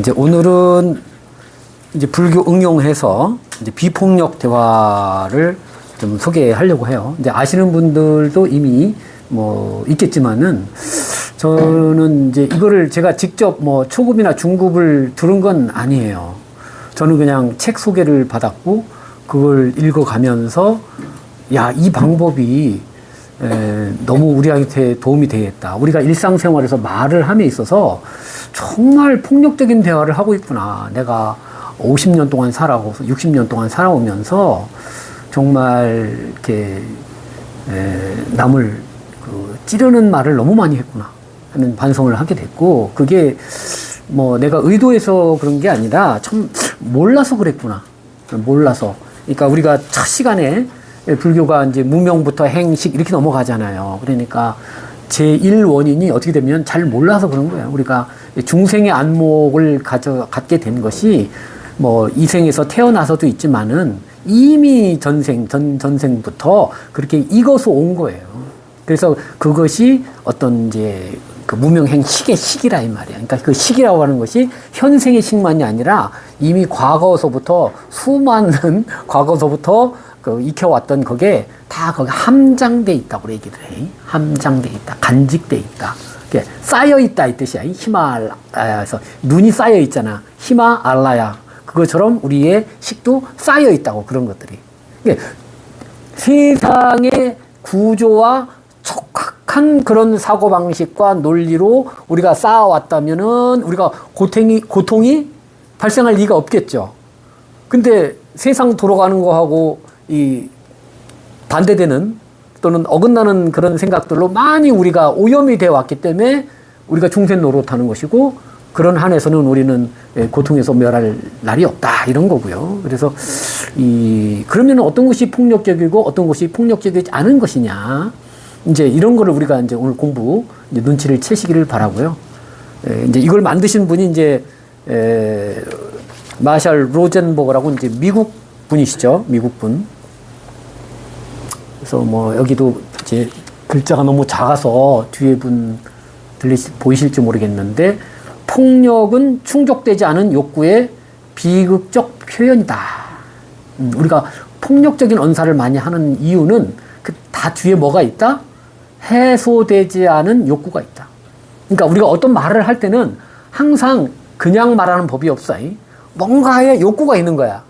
이제 오늘은 이제 불교 응용해서 이제 비폭력 대화를 좀 소개하려고 해요. 이제 아시는 분들도 이미 뭐 있겠지만은 저는 이제 이거를 제가 직접 뭐 초급이나 중급을 들은 건 아니에요. 저는 그냥 책 소개를 받았고 그걸 읽어가면서 야, 이 방법이 너무 우리한테 도움이 되겠다. 우리가 일상생활에서 말을 함에 있어서 정말 폭력적인 대화를 하고 있구나. 내가 50년 동안 살아오고 60년 동안 살아오면서 정말 이렇게 남을 찌르는 말을 너무 많이 했구나 하는 반성을 하게 됐고, 그게 뭐 내가 의도해서 그런 게 아니라 참 몰라서 그랬구나. 몰라서. 그러니까 우리가 첫 시간에 불교가 이제 무명부터 행식 이렇게 넘어가잖아요. 그러니까 제1원인이 어떻게 되면 잘 몰라서 그런 거예요. 우리가 중생의 안목을 갖게 된 것이 뭐 이생에서 태어나서도 있지만은 이미 전생부터 그렇게 익어서 온 거예요. 그래서 그것이 어떤 이제 그 무명행 식의 식이라 이 말이야. 그러니까 그 식이라고 하는 것이 현생의 식만이 아니라 이미 과거서부터 수많은 과거서부터 그 익혀왔던 그게 다 거기 함장돼 있다고 얘기를 해. 함장돼 있다. 간직돼 있다. 쌓여 있다 이 뜻이야. 히말라야에서 눈이 쌓여 있잖아. 히마알라야. 그것처럼 우리의 식도 쌓여 있다고, 그런 것들이. 세상의 구조와 촉박한 그런 사고방식과 논리로 우리가 쌓아왔다면은 우리가 고통이 발생할 리가 없겠죠. 근데 세상 돌아가는 거하고 이 반대되는 또는 어긋나는 그런 생각들로 많이 우리가 오염이 되어 왔기 때문에 우리가 중생 노릇하는 것이고, 그런 한에서는 우리는 고통에서 멸할 날이 없다, 이런 거고요. 그래서 그러면 어떤 것이 폭력적이고 어떤 것이 폭력적이지 않은 것이냐, 이제 이런 거를 우리가 이제 오늘 공부 이제 눈치를 채시기를 바라고요. 이제 이걸 만드신 분이 이제 마샬 로젠버그라고 이제 미국 분이시죠, 미국 분. 그래서 뭐 여기도 이제 글자가 너무 작아서 뒤에 분 보이실지 모르겠는데, 폭력은 충족되지 않은 욕구의 비극적 표현이다. 우리가 폭력적인 언사를 많이 하는 이유는 그 다 뒤에 뭐가 있다? 해소되지 않은 욕구가 있다. 그러니까 우리가 어떤 말을 할 때는 항상 그냥 말하는 법이 없어. 뭔가의 욕구가 있는 거야.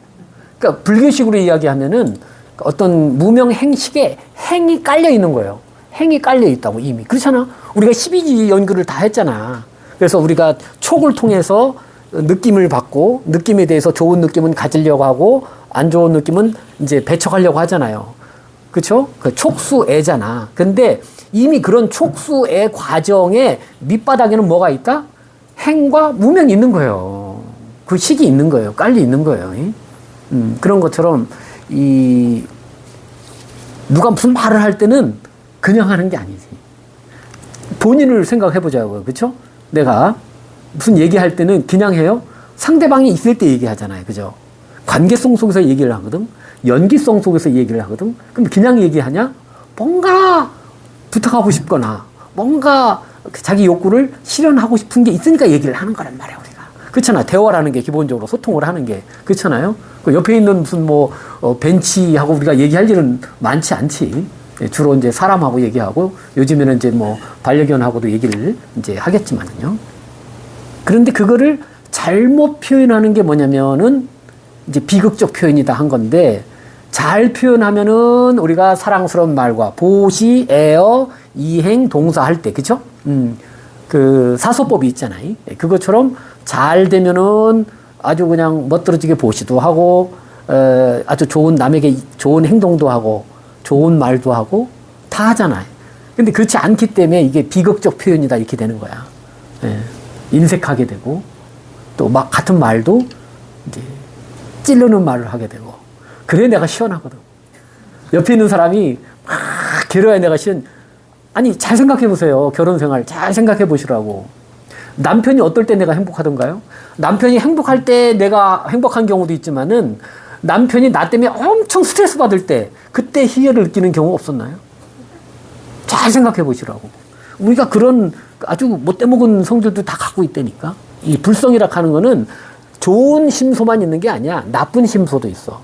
그러니까 불교식으로 이야기하면은 어떤 무명행식에 행이 깔려 있는 거예요. 행이 깔려 있다고 이미. 그렇잖아. 우리가 12지 연구를 다 했잖아. 그래서 우리가 촉을 통해서 느낌을 받고, 느낌에 대해서 좋은 느낌은 가지려고 하고 안 좋은 느낌은 이제 배척하려고 하잖아요. 그렇죠? 그 촉수애잖아. 근데 이미 그런 촉수애 과정의 밑바닥에는 뭐가 있다? 행과 무명이 있는 거예요. 그 식이 있는 거예요. 깔려 있는 거예요. 그런 것처럼 누가 무슨 말을 할 때는 그냥 하는 게 아니지. 본인을 생각해 보자고요. 그렇죠? 내가 무슨 얘기할 때는 그냥 해요? 상대방이 있을 때 얘기하잖아요. 그죠? 관계성 속에서 얘기를 하거든? 연기성 속에서 얘기를 하거든? 그럼 그냥 얘기하냐? 뭔가 부탁하고 싶거나, 뭔가 자기 욕구를 실현하고 싶은 게 있으니까 얘기를 하는 거란 말이야, 우리가. 그렇잖아. 대화라는 게 기본적으로 소통을 하는 게. 그렇잖아요? 그 옆에 있는 무슨 벤치하고 우리가 얘기할 일은 많지 않지. 주로 이제 사람하고 얘기하고, 요즘에는 이제 뭐 반려견하고도 얘기를 이제 하겠지만요. 그런데 그거를 잘못 표현하는 게 뭐냐면은 이제 비극적 표현이다 한 건데, 잘 표현하면은 우리가 사랑스러운 말과 보시, 에어, 이행, 동사 할 때, 그쵸? 그 사소법이 있잖아요. 그것처럼 잘 되면은 아주 그냥 멋들어지게 보시도 하고, 아주 좋은 남에게 좋은 행동도 하고, 좋은 말도 하고 다 하잖아요. 근데 그렇지 않기 때문에 이게 비극적 표현이다 이렇게 되는 거야. 인색하게 되고, 또 막 같은 말도 이제 찌르는 말을 하게 되고. 그래 내가 시원하거든. 옆에 있는 사람이 막 괴로워야 내가 아니 잘 생각해 보세요. 결혼 생활 잘 생각해 보시라고. 남편이 어떨 때 내가 행복하던가요? 남편이 행복할 때 내가 행복한 경우도 있지만은, 남편이 나 때문에 엄청 스트레스 받을 때, 그때 희열을 느끼는 경우 없었나요? 잘 생각해 보시라고. 우리가 그런 아주 못돼 먹은 성질도 다 갖고 있다니까. 이 불성이라 하는 거는 좋은 심소만 있는 게 아니야. 나쁜 심소도 있어.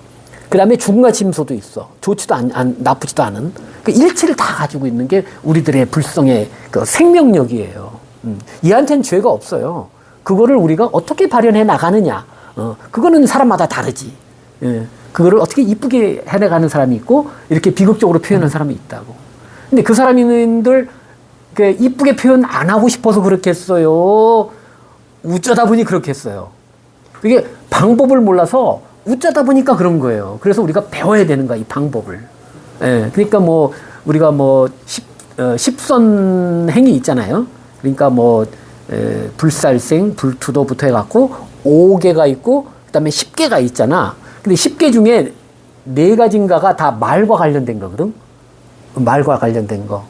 그 다음에 중간 심소도 있어. 좋지도 나쁘지도 않은. 그 일체를 다 가지고 있는 게 우리들의 불성의 그 생명력이에요. 얘한테는 죄가 없어요. 그거를 우리가 어떻게 발현해 나가느냐. 그거는 사람마다 다르지. 예. 그거를 어떻게 이쁘게 해나가는 사람이 있고, 이렇게 비극적으로 표현하는 사람이 있다고. 근데 그 사람들, 이쁘게 표현 안 하고 싶어서 그렇겠어요? 웃자다 보니 그렇겠어요? 그게 방법을 몰라서 웃자다 보니까 그런 거예요. 그래서 우리가 배워야 되는 거야, 이 방법을. 예. 그러니까 우리가 십선행이 있잖아요. 그러니까 불살생, 불투도부터 해갖고 5개가 있고, 그 다음에 10개가 있잖아. 근데 10개 중에 4가지인가가 다 말과 관련된 거거든. 말과 관련된 거.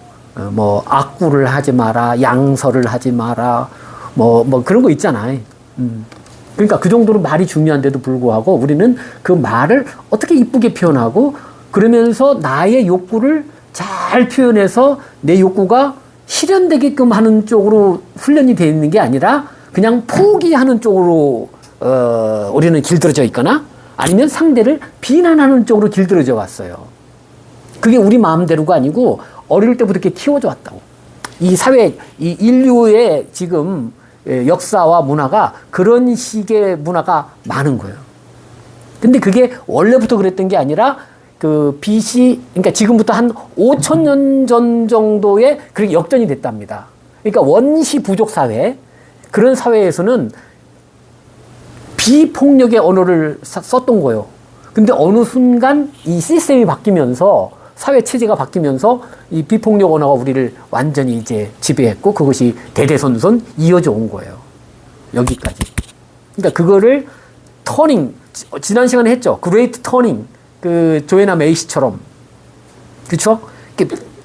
악구를 하지 마라, 양설을 하지 마라, 그런 거 있잖아. 그러니까 그 정도로 말이 중요한데도 불구하고 우리는 그 말을 어떻게 이쁘게 표현하고, 그러면서 나의 욕구를 잘 표현해서 내 욕구가 실현되게끔 하는 쪽으로 훈련이 되어 있는 게 아니라 그냥 포기하는 쪽으로 우리는 길들여져 있거나, 아니면 상대를 비난하는 쪽으로 길들여져 왔어요. 그게 우리 마음대로가 아니고 어릴 때부터 이렇게 키워져 왔다고. 이 사회, 이 인류의 지금 역사와 문화가 그런 식의 문화가 많은 거예요. 근데 그게 원래부터 그랬던 게 아니라 그러니까 지금부터 한 5,000년 전 정도에 그렇게 역전이 됐답니다. 그러니까 원시 부족 사회, 그런 사회에서는 비폭력의 언어를 썼던 거예요. 근데 어느 순간 이 시스템이 바뀌면서, 사회 체제가 바뀌면서 이 비폭력 언어가 우리를 완전히 이제 지배했고, 그것이 대대손손 이어져 온 거예요. 여기까지. 그러니까 그거를 터닝, 지난 시간에 했죠. 그레이트 터닝. 조에나 메이시처럼. 그쵸?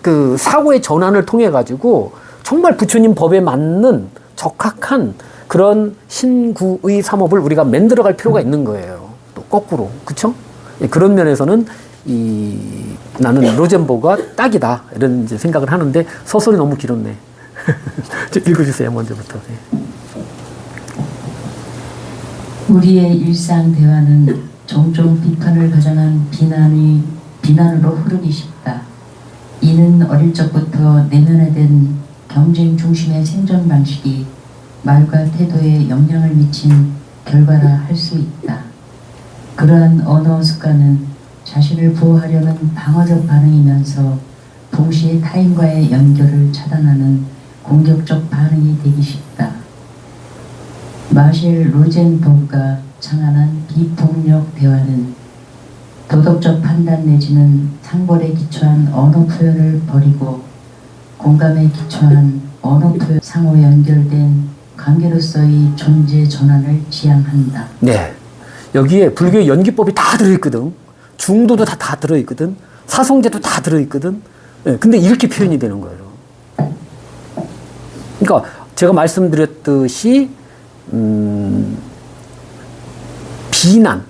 그 사고의 전환을 통해 가지고 정말 부처님 법에 맞는 적합한 그런 신구의 삼업을 우리가 만들어갈 필요가 있는 거예요. 또 거꾸로. 그쵸? 그런 면에서는 나는 로젠버그가 딱이다. 이런 이제 생각을 하는데, 서술이 너무 길었네. 읽어주세요, 먼저부터. 네. 우리의 일상 대화는 종종 비판을 가정한 비난으로 흐르기 쉽다. 이는 어릴 적부터 내면화된 경쟁 중심의 생존 방식이 말과 태도에 영향을 미친 결과라 할 수 있다. 그러한 언어 습관은 자신을 보호하려는 방어적 반응이면서 동시에 타인과의 연결을 차단하는 공격적 반응이 되기 쉽다. 마셸 로젠버그가 창안한 비폭력 대화는 도덕적 판단 내지는 상벌에 기초한 언어 표현을 버리고 공감에 기초한 언어 표현, 상호 연결된 관계로서의 존재 전환을 지향한다. 네. 여기에 불교의 연기법이 다 들어있거든. 중도도 다 들어있거든. 사성제도 다 들어있거든. 네. 근데 이렇게 표현이 되는 거예요. 그러니까 제가 말씀드렸듯이 비난.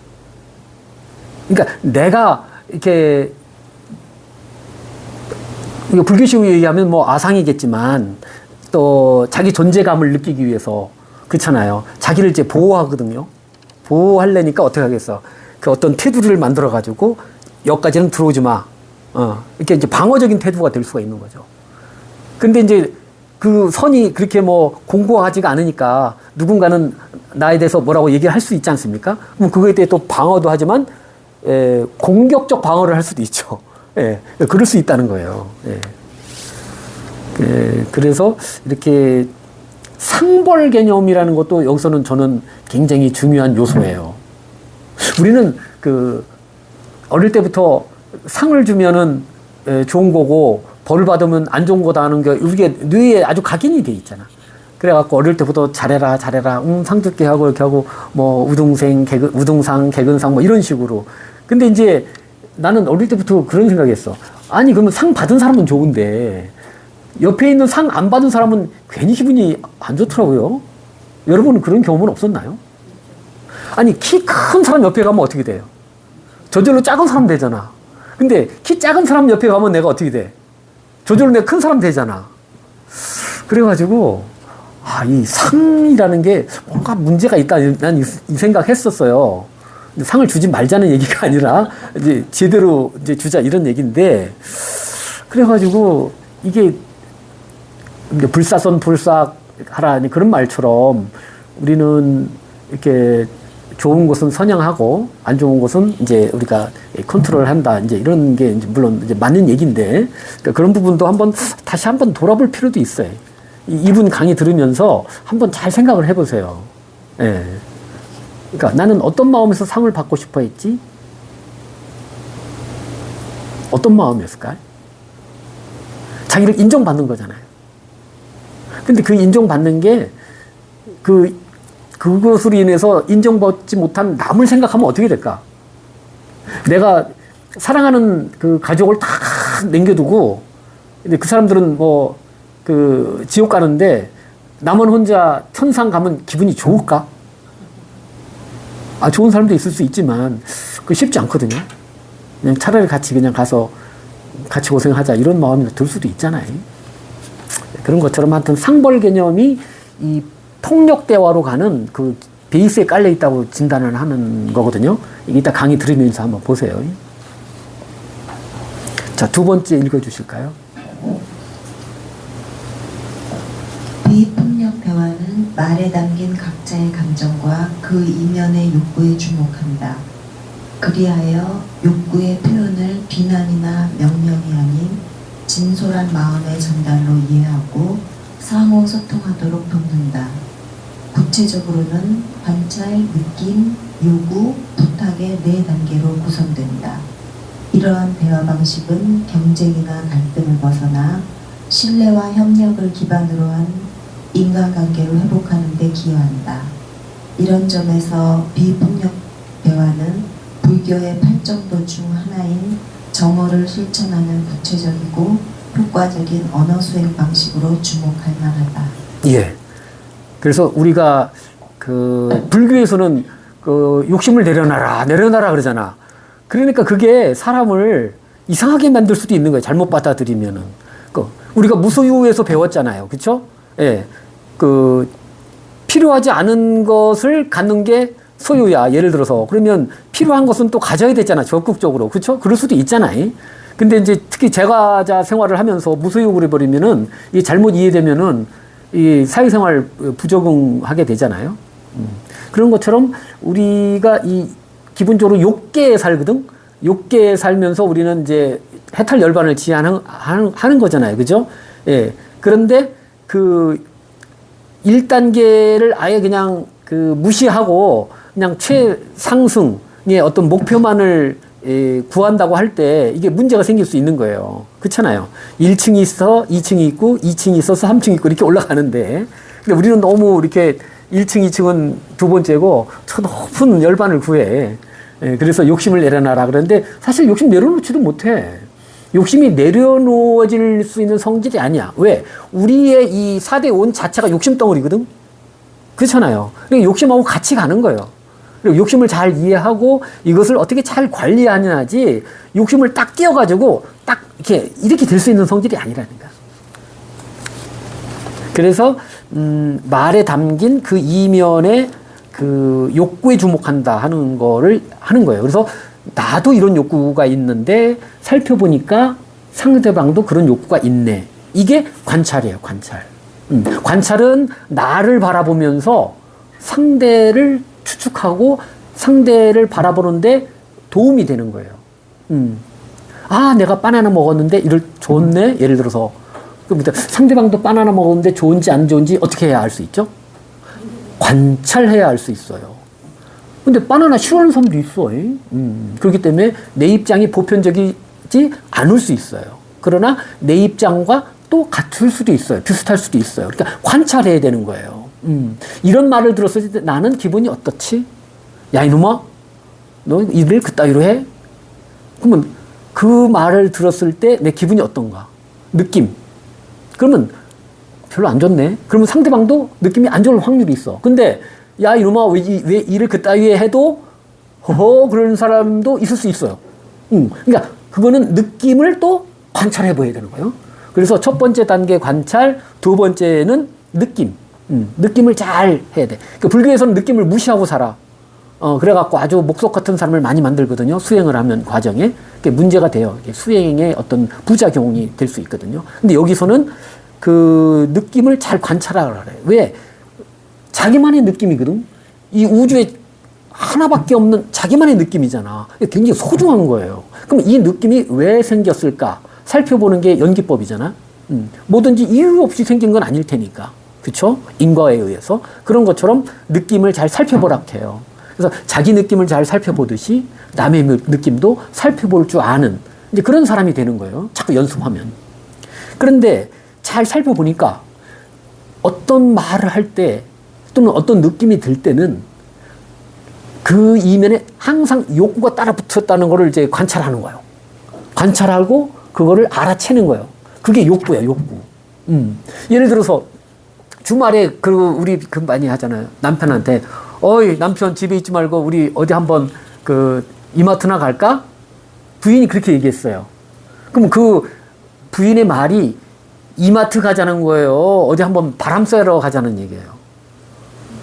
그러니까 내가 이렇게 불교식으로 얘기하면 아상이겠지만, 또 자기 존재감을 느끼기 위해서, 그렇잖아요. 자기를 이제 보호하거든요. 보호하려니까 어떻게 하겠어? 그 어떤 태도를 만들어 가지고 여기까지는 들어오지 마. 이렇게 이제 방어적인 태도가 될 수가 있는 거죠. 근데 이제 그 선이 그렇게 공고하지가 않으니까 누군가는 나에 대해서 뭐라고 얘기를 할 수 있지 않습니까? 그럼 그거에 대해 또 방어도 하지만 공격적 방어를 할 수도 있죠. 그럴 수 있다는 거예요. 그래서 이렇게 상벌 개념이라는 것도 여기서는 저는 굉장히 중요한 요소예요. 우리는 어릴 때부터 상을 주면은 좋은 거고, 벌을 받으면 안 좋은 거다 하는 게 우리의 뇌에 아주 각인이 돼 있잖아. 그래갖고 어릴 때부터 잘해라, 상 줄게 하고 이렇게 하고, 우등상, 개근상 이런 식으로. 근데 이제 나는 어릴 때부터 그런 생각했어. 아니, 그러면 상 받은 사람은 좋은데, 옆에 있는 상 안 받은 사람은 괜히 기분이 안 좋더라고요. 여러분은 그런 경험은 없었나요? 아니, 키 큰 사람 옆에 가면 어떻게 돼요? 저절로 작은 사람 되잖아. 근데 키 작은 사람 옆에 가면 내가 어떻게 돼? 저절로 내가 큰 사람 되잖아. 그래가지고, 이 상이라는 게 뭔가 문제가 있다. 난 이 생각했었어요. 상을 주지 말자는 얘기가 아니라 이제 제대로 이제 주자 이런 얘기인데, 그래가지고 이게 불사선불사하라 그런 말처럼 우리는 이렇게 좋은 것은 선양하고 안 좋은 것은 이제 우리가 컨트롤한다 이제 이런 게 이제 물론 이제 맞는 얘기인데, 그러니까 그런 부분도 다시 한번 돌아볼 필요도 있어요. 이분 강의 들으면서 한번 잘 생각을 해보세요. 예. 그러니까 나는 어떤 마음에서 상을 받고 싶어 했지? 어떤 마음이었을까요? 자기를 인정받는 거잖아요. 근데 그 인정받는 게 그것으로 인해서 인정받지 못한 남을 생각하면 어떻게 될까? 내가 사랑하는 그 가족을 다 남겨두고, 근데 그 사람들은 지옥 가는데 남은 혼자 천상 가면 기분이 좋을까? 좋은 사람도 있을 수 있지만, 그 쉽지 않거든요. 그냥 차라리 그냥 가서 같이 고생하자 이런 마음이 들 수도 있잖아요. 그런 것처럼 하여튼 상벌 개념이 이 폭력 대화로 가는 그 베이스에 깔려 있다고 진단을 하는 거거든요. 이따 강의 들으면서 한번 보세요. 자, 두 번째 읽어주실까요? 비폭력 대화는 말에 담긴 각자의 감정과 그 이면의 욕구에 주목한다. 그리하여 욕구의 표현을 비난이나 명령이 아닌 진솔한 마음의 전달로 이해하고 상호 소통하도록 돕는다. 구체적으로는 관찰, 느낌, 요구, 부탁의 4단계로 구성된다. 이러한 대화 방식은 경쟁이나 갈등을 벗어나 신뢰와 협력을 기반으로 한 인간관계를 회복하는 데 기여한다. 이런 점에서 비폭력 대화는 불교의 8정도 중 하나인 정어를 실천하는 구체적이고 효과적인 언어 수행 방식으로 주목할 만하다. 예. 그래서 우리가 불교에서는 욕심을 내려놔라 그러잖아. 그러니까 그게 사람을 이상하게 만들 수도 있는 거예요. 잘못 받아들이면은. 우리가 무소유에서 배웠잖아요. 그쵸? 예. 필요하지 않은 것을 갖는 게 소유야. 예를 들어서. 그러면 필요한 것은 또 가져야 되잖아. 적극적으로. 그쵸? 그럴 수도 있잖아요. 근데 이제 특히 제과자 생활을 하면서 무소유를 해버리면은, 이게 잘못 이해되면은, 이 사회생활 부적응하게 되잖아요. 그런 것처럼 우리가 기본적으로 욕계에 살거든? 욕계에 살면서 우리는 이제 해탈 열반을 하는 거잖아요. 그죠? 예. 그런데 1단계를 아예 그냥 무시하고 그냥 최상승의 어떤 목표만을 구한다고 할 때 이게 문제가 생길 수 있는 거예요. 그렇잖아요. 1층이 있어, 2층이 있고, 2층이 있어서 3층이 있고 이렇게 올라가는데, 근데 우리는 너무 이렇게 1층, 2층은 두 번째고 저 높은 열반을 구해. 그래서 욕심을 내려놔라 그러는데 사실 욕심 내려놓지도 못해. 욕심이 내려놓아질 수 있는 성질이 아니야. 왜? 우리의 이 4대 온 자체가 욕심 덩어리거든? 그렇잖아요. 그러니까 욕심하고 같이 가는 거예요. 그리고 욕심을 잘 이해하고 이것을 어떻게 잘 관리하냐지, 욕심을 딱 띄워가지고 딱 이렇게 될 수 있는 성질이 아니라니까. 그래서 말에 담긴 그 이면의 욕구에 주목한다 하는 거를 하는 거예요. 그래서 나도 이런 욕구가 있는데 살펴보니까 상대방도 그런 욕구가 있네. 이게 관찰이에요, 관찰. 관찰은 나를 바라보면서 상대를 추측하고 상대를 바라보는데 도움이 되는 거예요. 내가 바나나 먹었는데 이럴 좋네? 예를 들어서. 상대방도 바나나 먹었는데 좋은지 안 좋은지 어떻게 해야 알 수 있죠? 관찰해야 알 수 있어요. 근데 바나나 싫어하는 사람도 있어. 그렇기 때문에 내 입장이 보편적이지 않을 수 있어요. 그러나 내 입장과 또 같을 수도 있어요. 비슷할 수도 있어요. 그러니까 관찰해야 되는 거예요. 이런 말을 들었을 때 나는 기분이 어떻지? 야, 이놈아, 너 일을 그따위로 해? 그러면 그 말을 들었을 때 내 기분이 어떤가? 느낌. 그러면 별로 안 좋네. 그러면 상대방도 느낌이 안 좋을 확률이 있어. 근데 야, 이놈아, 왜 일을 그따위에 해도 그런 사람도 있을 수 있어요. 그러니까 그거는 느낌을 또 관찰해 봐야 되는 거예요. 그래서 첫 번째 단계 관찰, 두 번째는 느낌. 느낌을 잘 해야 돼. 그 불교에서는 느낌을 무시하고 살아. 그래갖고 아주 목석 같은 사람을 많이 만들거든요. 수행을 하면 과정에. 그게 문제가 돼요. 수행의 어떤 부작용이 될 수 있거든요. 근데 여기서는 그 느낌을 잘 관찰하라 그래. 왜? 자기만의 느낌이거든. 이 우주에 하나밖에 없는 자기만의 느낌이잖아. 굉장히 소중한 거예요. 그럼 이 느낌이 왜 생겼을까? 살펴보는 게 연기법이잖아. 뭐든지 이유 없이 생긴 건 아닐 테니까. 그쵸? 인과에 의해서. 그런 것처럼 느낌을 잘 살펴보라 해요. 그래서 자기 느낌을 잘 살펴보듯이 남의 느낌도 살펴볼 줄 아는 이제 그런 사람이 되는 거예요. 자꾸 연습하면. 그런데 잘 살펴보니까 어떤 말을 할 때 또는 어떤 느낌이 들 때는 그 이면에 항상 욕구가 따라 붙었다는 것을 이제 관찰하는 거예요. 관찰하고 그거를 알아채는 거예요. 그게 욕구예요, 욕구. 예를 들어서 주말에 우리 많이 하잖아요. 남편한테 어이 남편 집에 있지 말고 우리 어디 한번 이마트나 갈까? 부인이 그렇게 얘기했어요. 그럼 그 부인의 말이 이마트 가자는 거예요. 어디 한번 바람 쐬러 가자는 얘기예요.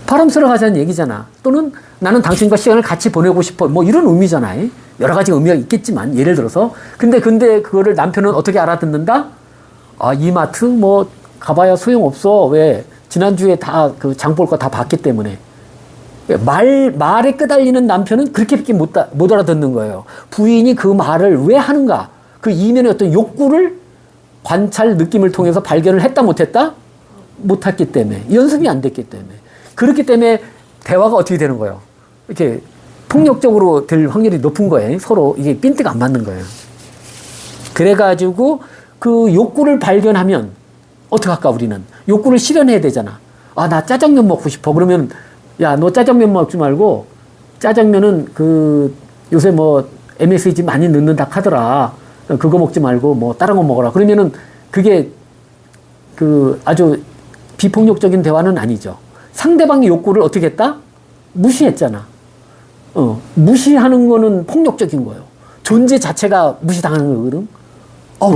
바람 쐬러 가자는 얘기잖아. 또는 나는 당신과 시간을 같이 보내고 싶어. 뭐 이런 의미잖아요. 여러 가지 의미가 있겠지만 예를 들어서 근데 그거를 남편은 어떻게 알아듣는다? 아 이마트 뭐 가봐야 소용없어. 왜? 지난주에 다 장 볼 거 다 봤기 때문에. 말에 끄달리는 남편은 그렇게밖에 못 알아듣는 거예요. 부인이 그 말을 왜 하는가? 그 이면의 어떤 욕구를 관찰, 느낌을 통해서 발견을 했다 못했다? 못했기 때문에. 연습이 안 됐기 때문에. 그렇기 때문에 대화가 어떻게 되는 거예요? 이렇게 폭력적으로 될 확률이 높은 거예요. 서로 이게 핀트가 안 맞는 거예요. 그래가지고 그 욕구를 발견하면 어떻게 할까 우리는? 욕구를 실현해야 되잖아. 아, 나 짜장면 먹고 싶어. 그러면 야, 너 짜장면 먹지 말고 짜장면은 요새 뭐 MSG 많이 넣는다 하더라. 그거 먹지 말고 뭐 다른 거 먹어라. 그러면은 그게 아주 비폭력적인 대화는 아니죠. 상대방의 욕구를 어떻게 했다? 무시했잖아. 무시하는 거는 폭력적인 거예요. 존재 자체가 무시당하는 거거든.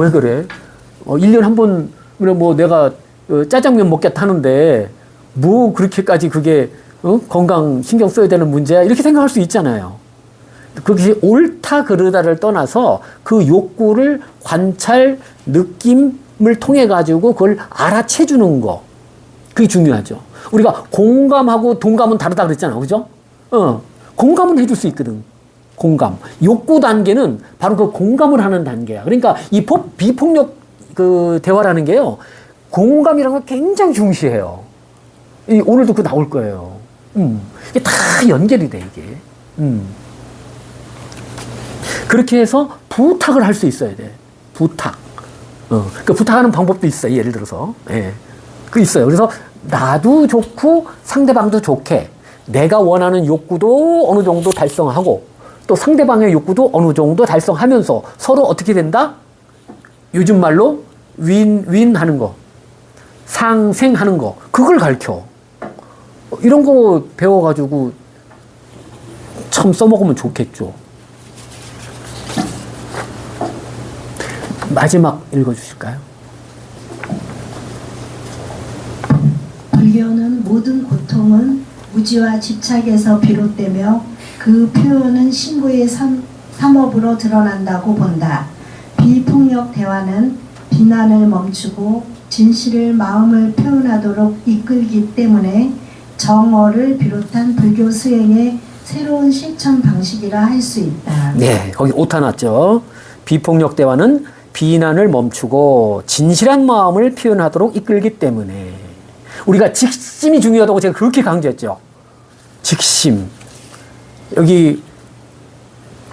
왜 그래? 1년에 한 번, 뭐 내가 짜장면 먹겠다는데 뭐 그렇게까지 그게 건강 신경 써야 되는 문제야? 이렇게 생각할 수 있잖아요. 그것이 옳다 그르다를 떠나서 그 욕구를 관찰, 느낌을 통해 가지고 그걸 알아채주는 거. 그게 중요하죠. 우리가 공감하고 동감은 다르다 그랬잖아. 그죠? 공감은 해줄 수 있거든. 공감. 욕구 단계는 바로 그 공감을 하는 단계야. 그러니까 이 비폭력 대화라는 게요. 공감이라는 걸 굉장히 중시해요. 오늘도 그거 나올 거예요. 이게 다 연결이 돼, 이게. 그렇게 해서 부탁을 할 수 있어야 돼. 부탁. 그 부탁하는 방법도 있어요. 예를 들어서. 예. 그 있어요. 그래서 나도 좋고 상대방도 좋게 내가 원하는 욕구도 어느 정도 달성하고 또 상대방의 욕구도 어느 정도 달성하면서 서로 어떻게 된다? 요즘 말로 윈 하는 거. 상생하는 거. 그걸 가르쳐. 이런 거 배워가지고 참 써먹으면 좋겠죠. 마지막 읽어주실까요? 불교는 모든 고통은 무지와 집착에서 비롯되며 그 표현은 신부의 삼업으로 드러난다고 본다. 비폭력 대화는 비난을 멈추고 진실을 마음을 표현하도록 이끌기 때문에 정어를 비롯한 불교 수행의 새로운 실천 방식이라 할 수 있다. 네, 거기 오타 났죠. 비폭력 대화는 비난을 멈추고 진실한 마음을 표현하도록 이끌기 때문에 우리가 직심이 중요하다고 제가 그렇게 강조했죠. 직심. 여기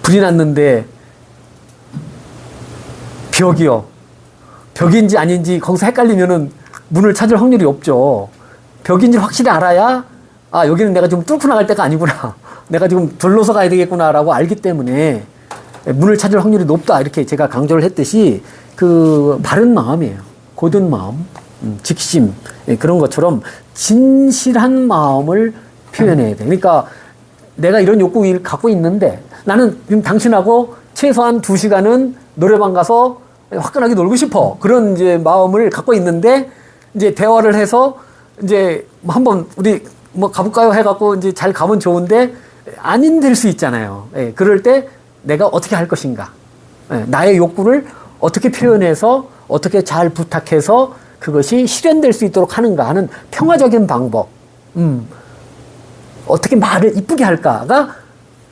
불이 났는데 벽이요. 벽인지 아닌지 거기서 헷갈리면은 문을 찾을 확률이 없죠. 벽인지 확실히 알아야 여기는 내가 지금 뚫고 나갈 때가 아니구나. 내가 지금 둘러서 가야 되겠구나라고 알기 때문에 문을 찾을 확률이 높다. 이렇게 제가 강조를 했듯이 바른 마음이에요. 고든 마음, 직심 그런 것처럼 진실한 마음을 표현해야 돼. 그러니까 내가 이런 욕구를 갖고 있는데 나는 지금 당신하고 최소한 2시간은 노래방 가서 화끈하게 놀고 싶어. 그런 이제 마음을 갖고 있는데 이제 대화를 해서 이제 뭐 한번 우리 뭐 가볼까요 해갖고 이제 잘 가면 좋은데 아닌 될 수 있잖아요. 예, 그럴 때 내가 어떻게 할 것인가, 예, 나의 욕구를 어떻게 표현해서 어떻게 잘 부탁해서 그것이 실현될 수 있도록 하는가 하는 평화적인 방법, 어떻게 말을 이쁘게 할까가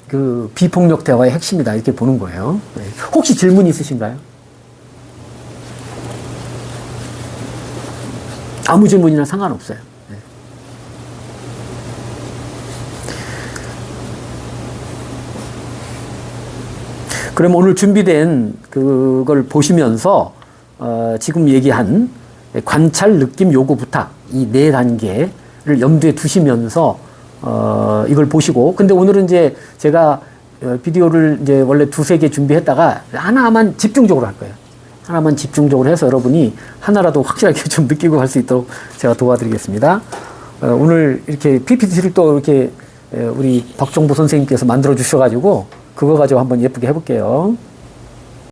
그 비폭력 대화의 핵심이다, 이렇게 보는 거예요. 예. 혹시 질문 있으신가요? 아무 질문이나 상관없어요. 네. 그럼 오늘 준비된 그걸 보시면서 지금 얘기한 관찰, 느낌, 요구, 부탁 이 네 단계를 염두에 두시면서 이걸 보시고, 근데 오늘은 이제 제가 비디오를 이제 원래 두세 개 준비했다가 하나만 집중적으로 할 거예요. 하나만 집중적으로 해서 여러분이 하나라도 확실하게 좀 느끼고 갈 수 있도록 제가 도와드리겠습니다. 오늘 이렇게 PPT를 또 이렇게 우리 박종보 선생님께서 만들어 주셔가지고 그거 가지고 한번 예쁘게 해볼게요.